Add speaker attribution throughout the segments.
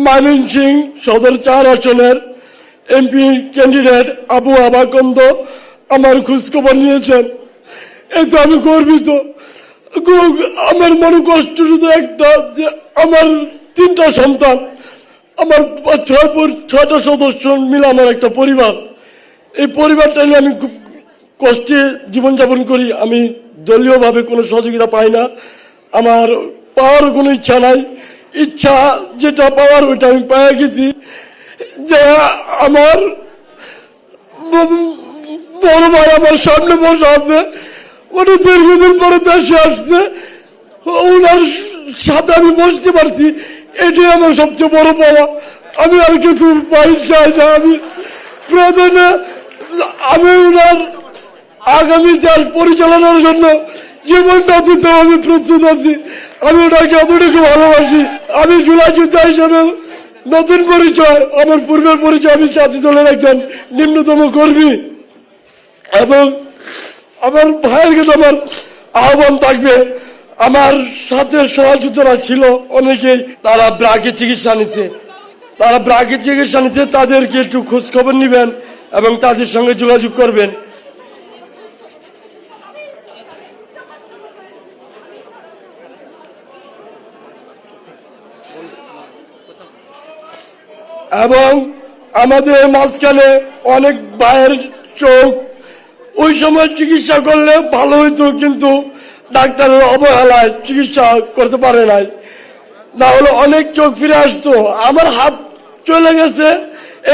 Speaker 1: ময়মনসিংহ সদর 4 আসনের MP candidate Abu আবাকন্দ আমার খোঁজখবর নিয়েছেন। এতে আমি গর্বিত। আমার মনে কষ্ট শুধু একটা, যে আমার 3টা সন্তান, আমার 6টা সদস্য মিলে আমার একটা পরিবার। এই পরিবারটা নিয়ে আমি খুব কষ্টে জীবনযাপন করি। আমি দলীয়ভাবে কোনো সহযোগিতা পাই না, আমার পাওয়ার কোনো ইচ্ছা নাই। ইচ্ছা যেটা পাওয়ার ওইটা আমি পেয়ে গেছি। যে আমার বড় ভাই আমার সামনে বসে আছে, ওটা দীর্ঘদিন পরে দেশে আসছে, ওনার সাথে আমি বসতে পারছি, এটাই আমার সবচেয়ে বড় পাওয়া। আমি আর কিছু পাই চাই না। আমি প্রয়োজনে আমি ওনার আগামী দেশ পরিচালনার জন্য জীবনটা দিতে আমি প্রস্তুত আছি। আমি ওনাকে এতটুকু ভালোবাসি। আমি জুলাই যোদ্ধা হিসেবে নতুন পরিচয়, আমার পূর্বের পরিচয়, আমি জাতীয় দলের একজন নিম্নতম কর্মী। এবং আমার ভাইয়ের কাছে আমার আহ্বান থাকবে, আমার সাথে সহযোদ্ধারা ছিল অনেকেই, তারা ব্রাকে চিকিৎসা নিচ্ছে, তাদেরকে একটু খোঁজ খবর নিবেন এবং তাদের সঙ্গে যোগাযোগ করবেন। এবং আমাদের মাঝখানে অনেক ভাইয়ের চোখ ওই সময় চিকিৎসা করলে ভালো হইতো, কিন্তু ডাক্তারের অবহেলায় চিকিৎসা করতে পারে নাই, না হলে অনেক চোখ ফিরে আসতো। আমার হাত চলে গেছে,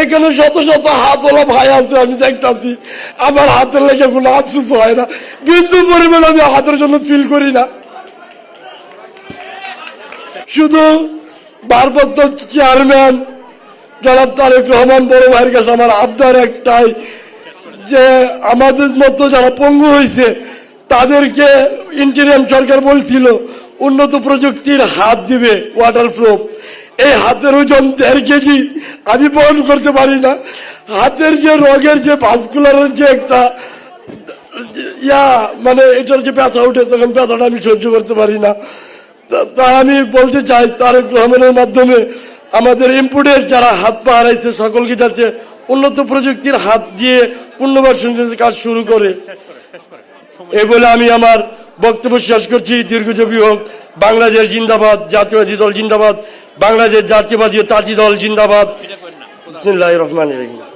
Speaker 1: এখানে শত শত হাতওয়ালা ভাই আছে, আমি দেখতেছি আমার হাতের লেগে কোনো আফসোস হয় না, কিন্তু পরিমাণ আমি হাতের জন্য ফিল করি না। শুধু ভারপ্রাপ্ত চেয়ারম্যান জনাব তারেক রহমান বড় ভাইয়ের কাছে আমার আবদার একটাই, যে আমাদের মতো যারা পঙ্গু হয়েছে তাদেরকে ইন্টারিয়াম সরকার বলছিল উন্নত প্রযুক্তির হাত দিবে, ওয়াটারপ্রুফ। এই হাতের ওজন 1.5 কেজি, আমি বহন করতে পারি না। হাতের যে রোগের যে ভাস্কুলারের যে একটা মানে এটার যে ব্যথা উঠে, তখন ব্যথাটা আমি সহ্য করতে পারি না। তাই আমি বলতে চাই তারেক রহমানের মাধ্যমে আমাদের ইম্পোর্টের যারা হাত পা হারাইছে সকলকে যাতে উন্নত প্রযুক্তির হাত দিয়ে পুনর্বাসনের কাজ শুরু করে। এই বলে আমি আমার বক্তব্য শেষ করছি। দীর্ঘজীবী হোক বাংলাদেশ জিন্দাবাদ, জাতীয়বাদী দল জিন্দাবাদ, বাংলাদেশ জাতীয়বাদী তাঁতি দল জিন্দাবাদ। বিসমিল্লাহির রহমানির রহিম।